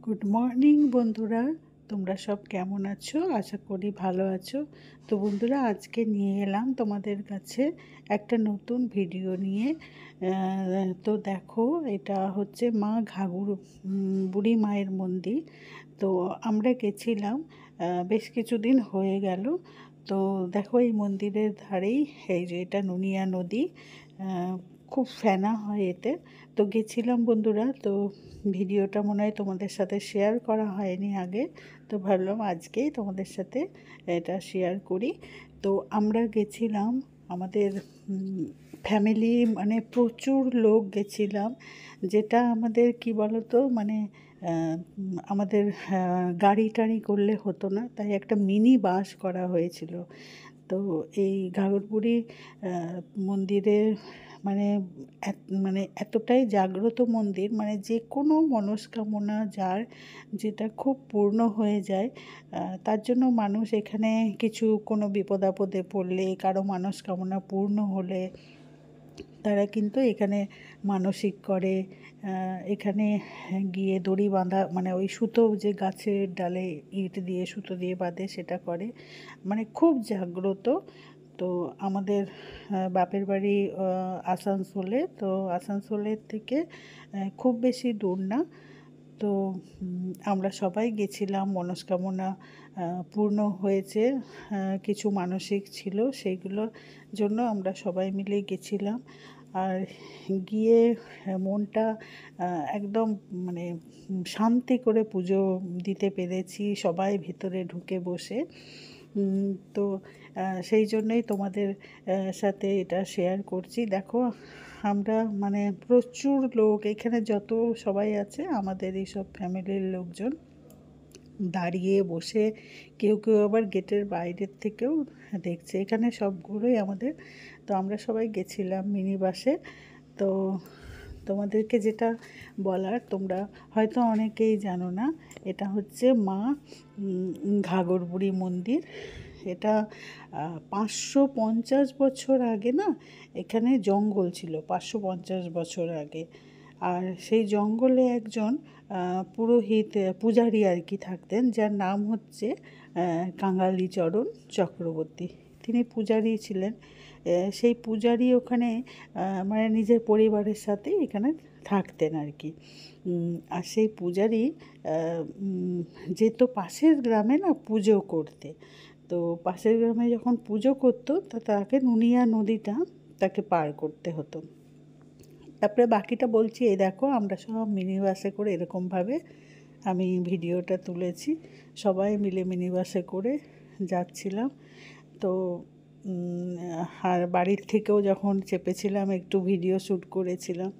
Good morning বন্ধুরা, তোমরা সব কেমন আছো? আশা করি ভালো আছো। তো বন্ধুরা, আজকে নিয়ে এলাম তোমাদের কাছে একটা নতুন ভিডিও নিয়ে। তো দেখো, এটা হচ্ছে মা ঘাঘর বুড়ি মায়ের মন্দির। তো আমরা গেছিলাম, বেশ কিছুদিন হয়ে গেল। তো দেখো, এই মন্দিরের ধারেই এই যে এটা নুনিয়া নদী। আহ, খুব ফেনা হয় এতে। তো গেছিলাম বন্ধুরা। তো ভিডিওটা মনে হয় তোমাদের সাথে শেয়ার করা হয়নি আগে, তো ভাবলাম আজকেই তোমাদের সাথে এটা শেয়ার করি। তো আমরা গেছিলাম আমাদের ফ্যামিলি, মানে প্রচুর লোক গেছিলাম। যেটা আমাদের কি বলতো, মানে আমাদের গাড়ি টাড়ি করলে হতো না, তাই একটা মিনি বাস করা হয়েছিল। তো এই ঘাঘরবুড়ি মন্দিরে মানে মানে এতটাই জাগ্রত মন্দির, মানে যে কোনো মনস্কামনা যার, যেটা খুব পূর্ণ হয়ে যায়। তার জন্য মানুষ এখানে কিছু কোনো বিপদ আপদে পড়লে, কারো মনস্কামনা পূর্ণ হলে তারা কিন্তু এখানে মানসিক করে। এখানে গিয়ে দড়ি বাঁধা, মানে ওই সুতো যে গাছের ডালে ইট দিয়ে সুতো দিয়ে বাঁধে, সেটা করে। মানে খুব জাগ্রত। তো আমাদের বাপের বাড়ি আসানসোলে। তো আসানসোলের থেকে খুব বেশি দূর না। তো আমরা সবাই গেছিলাম, মনস্কামনা পূর্ণ হয়েছে। কিছু মানসিক ছিল, সেইগুলোর জন্য আমরা সবাই মিলে গেছিলাম। আর গিয়ে মনটা একদম মানে শান্তি করে পুজো দিতে পেরেছি, সবাই ভিতরে ঢুকে বসে। তো সেই জন্যই তোমাদের সাথে এটা শেয়ার করছি। দেখো, আমরা মানে প্রচুর লোক এখানে, যত সবাই আছে আমাদের এইসব ফ্যামিলির লোকজন দাঁড়িয়ে বসে, কেউ কেউ আবার গেটের বাইরের থেকেও দেখছে। এখানে সবগুলোই আমাদের। তো আমরা সবাই গেছিলাম মিনি বাসে। তো তোমাদেরকে যেটা বলার, তোমরা হয়তো অনেকেই জানো না, এটা হচ্ছে মা ঘাঘরবুড়ি মন্দির। এটা 550 বছর আগে না, এখানে জঙ্গল ছিল 550 বছর আগে। আর সেই জঙ্গলে একজন পুরোহিত, পূজারী আর কি থাকতেন, যার নাম হচ্ছে কাঙালিচরণ চক্রবর্তী। তিনি পূজারী ছিলেন। সেই পূজারী ওখানে মানে নিজের পরিবারের সাথে এখানে থাকতেন আর কি। আর সেই পূজারী যেত পাশের গ্রামে না পুজো করতে। তো পাশের গ্রামে যখন পুজো করতো, তাকে নুনিয়া নদীটা তাকে পার করতে হতো। তারপরে বাকিটা বলছি। এই দেখো, আমরা সব মিনি বাসে করে এরকমভাবে আমি ভিডিওটা তুলেছি। সবাই মিলে মিনি বাসে করে যাচ্ছিলাম। তো আর বাড়ির থেকেও যখন চেপেছিলাম একটু ভিডিও শ্যুট করেছিলাম।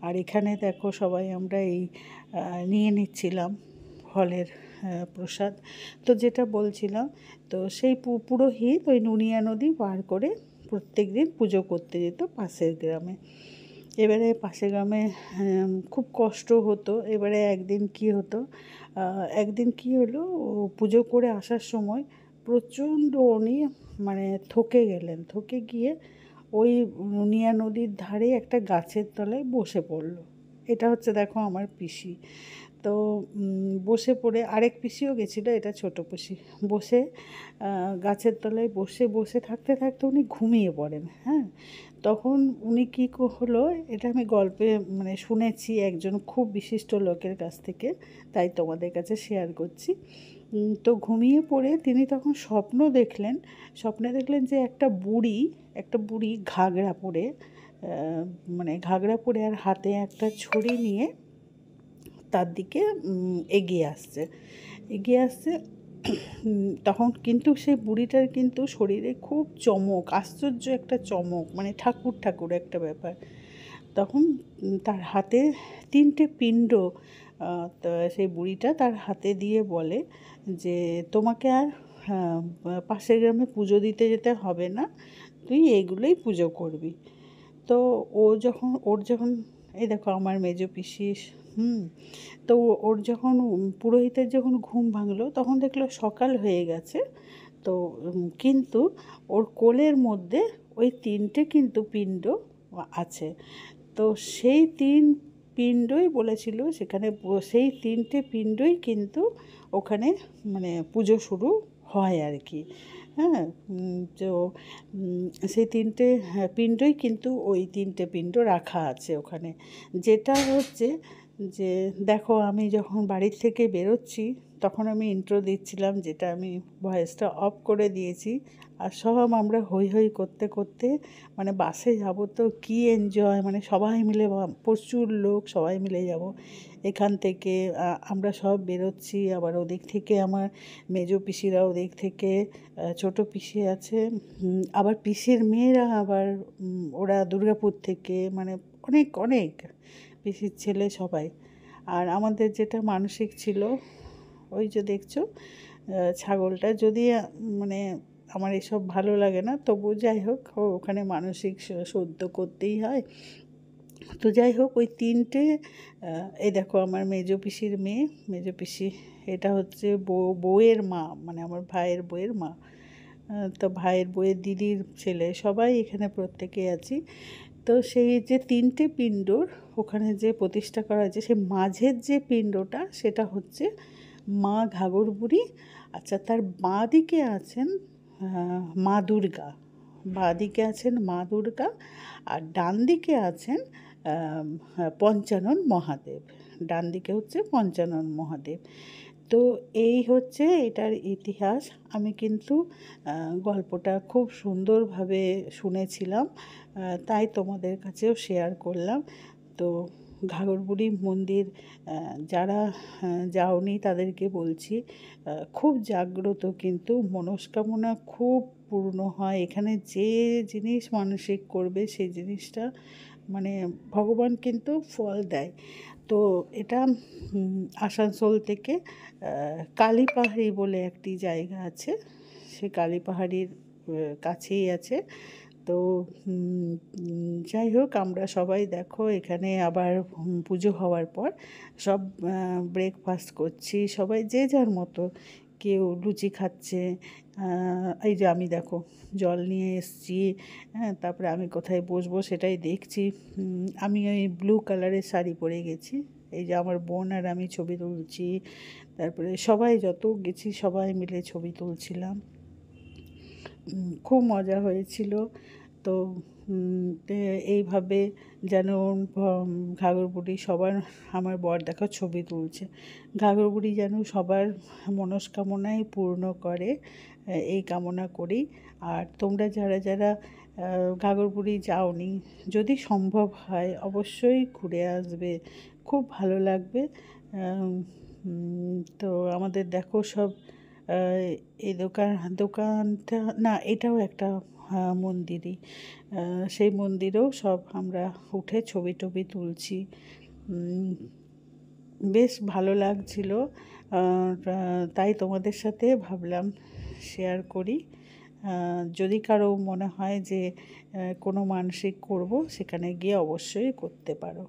আর এখানে দেখো, সবাই আমরা এই নিয়ে নিচ্ছিলাম ফলের প্রসাদ। তো যেটা বলছিলাম, তো সেই পুরোহিত ওই নুনিয়া নদী পার করে প্রত্যেক দিন পুজো করতে যেত পাশের গ্রামে। এবারে পাশের গ্রামে খুব কষ্ট হতো। এবারে একদিন কি হলো, ও পুজো করে আসার সময় প্রচণ্ড উনি মানে থকে গেলেন। থকে গিয়ে ওই নুনিয়া নদীর ধারে একটা গাছের তলায় বসে পড়লো। এটা হচ্ছে, দেখো, আমার পিসি। তো বসে পড়ে, আরেক পিসিও গেছিলো, এটা ছোটো পিসি। বসে গাছের তলায় বসে বসে থাকতে থাকতে উনি ঘুমিয়ে পড়েন। হ্যাঁ, তখন উনি কী হলো, এটা আমি গল্পে মানে শুনেছি একজন খুব বিশিষ্ট লোকের কাছ থেকে, তাই তোমাদের কাছে শেয়ার করছি। তো ঘুমিয়ে পড়ে তিনি তখন স্বপ্নে দেখলেন যে একটা বুড়ি ঘাগরা পরে, মানে ঘাগরা পরে আর হাতে একটা ছড়ি নিয়ে তার দিকে এগিয়ে আসছে। তখন কিন্তু সেই বুড়িটার কিন্তু শরীরে খুব চমক, আশ্চর্য একটা চমক, মানে ঠাকুর ঠাকুর একটা ব্যাপার। তখন তার হাতে 3টে পিণ্ড, তো সেই বুড়িটা তার হাতে দিয়ে বলে যে, তোমাকে আর পাশের গ্রামে পুজো দিতে যেতে হবে না, তুই এগুলোই পুজো করবি। তো ওর যখন এই দেখো আমার মেজো পিসি। তো ওর যখন পুরোহিতের যখন ঘুম ভাঙলো, তখন দেখলো সকাল হয়ে গেছে। তো কিন্তু ওর কোলের মধ্যে ওই 3টে কিন্তু পিণ্ড আছে। তো সেই পিণ্ডই বলেছিল সেখানে, সেই 3টে পিণ্ডই কিন্তু ওখানে মানে পুজো শুরু হয় আর কি। হ্যাঁ, তো সেই 3টে পিণ্ডই কিন্তু ওই 3টে পিণ্ড রাখা আছে ওখানে। যেটা হচ্ছে যে দেখো, আমি যখন বাড়ির থেকে বেরোচ্ছি তখন আমি ইন্ট্রো দিচ্ছিলাম, যেটা আমি ভয়েসটা অফ করে দিয়েছি। আর সব আমরা হই হই করতে করতে মানে বাসে যাব তো কী এনজয়, মানে সবাই মিলে প্রচুর লোক সবাই মিলে যাব এখান থেকে। আমরা সব বেরোচ্ছি, আবার ওদিক থেকে আমার মেজো পিসিরা, ওদিক থেকে ছোটো পিসি আছে, আবার পিসির মেয়েরা, আবার ওরা দুর্গাপুর থেকে, মানে অনেক অনেক পিসির ছেলে সবাই। আর আমাদের যেটা মানসিক ছিল, ওই যে দেখছো ছাগলটা, যদি মানে আমার এসব ভালো লাগে না, তবু যাই হোক ওখানে মানসিক সদ্য করতেই হয়। তো যাই হোক, ওই 3টে, এই দেখো আমার মেজো পিসির মেয়ে, মেজো পিসি, এটা হচ্ছে বউয়ের মা, মানে আমার ভাইয়ের বউয়ের মা। তো ভাইয়ের বউয়ের দিদির ছেলে, সবাই এখানে প্রত্যেকে আছি। তো সেই যে 3টে পিণ্ডর ওখানে যে প্রতিষ্ঠা করা হয়েছে, সে মাঝের যে পিণ্ডটা সেটা হচ্ছে মা ঘাগর বুড়ি। আচ্ছা, তার বাঁ দিকে আছেন মা দুর্গা, বাঁ দিকে আছেন মা দুর্গা, আর ডান দিকে আছেন পঞ্চানন মহাদেব। ডান দিকে হচ্ছে পঞ্চানন মহাদেব। তো এই হচ্ছে এটার ইতিহাস। আমি কিন্তু গল্পটা খুব সুন্দরভাবে শুনেছিলাম, তাই তোমাদের কাছেও শেয়ার করলাম। তো ঘাগরবুড়ি মন্দির যারা যাওনি তাদেরকে বলছি, খুব জাগ্রত, কিন্তু মনস্কামনা খুব পূর্ণ হয় এখানে। যে জিনিস মানসিক করবে সেই জিনিসটা মানে ভগবান কিন্তু ফল দেয়। তো এটা আসানসোল থেকে কালীপাহাড়ি বলে একটি জায়গা আছে, সে কালীপাহাড়ির কাছেই আছে। তো যাই হোক, আমরা সবাই দেখো এখানে আবার পুজো হওয়ার পর সব ব্রেকফাস্ট করছি, সবাই যে যার মতো, কেউ লুচি খাচ্ছে। এই যে আমি দেখো জল নিয়ে এসেছি, হ্যাঁ, তারপরে আমি কোথায় বসবো সেটাই দেখছি। আমি ওই ব্লু কালারের শাড়ি পরে গেছি, এই যে আমার বোন আর আমি ছবি তুলছি। তারপরে সবাই যত গেছি সবাই মিলে ছবি তুলছিলাম, খুব মজা হয়েছিল। তো এইভাবে যেন ঘাগরবুড়ি সবার, আমার বর দেখো ছবি তুলছে, ঘাগরবুড়ি যেন সবার মনস্কামনাই পূর্ণ করে, এই কামনা করি। আর তোমরা যারা যারা ঘাগরবুড়ি যাওনি, যদি সম্ভব হয় অবশ্যই ঘুরে আসবে, খুব ভালো লাগবে। তো আমাদের দেখো সব এই দোকানটা না, এটাও একটা মন্দিরই, সেই মন্দিরেও সব আমরা উঠে ছবি টবি তুলছি। বেশ ভালো লাগছিল, তাই তোমাদের সাথে ভাবলাম শেয়ার করি। যদি কারো মনে হয় যে কোনো মানসিক করব, সেখানে গিয়ে অবশ্যই করতে পারো।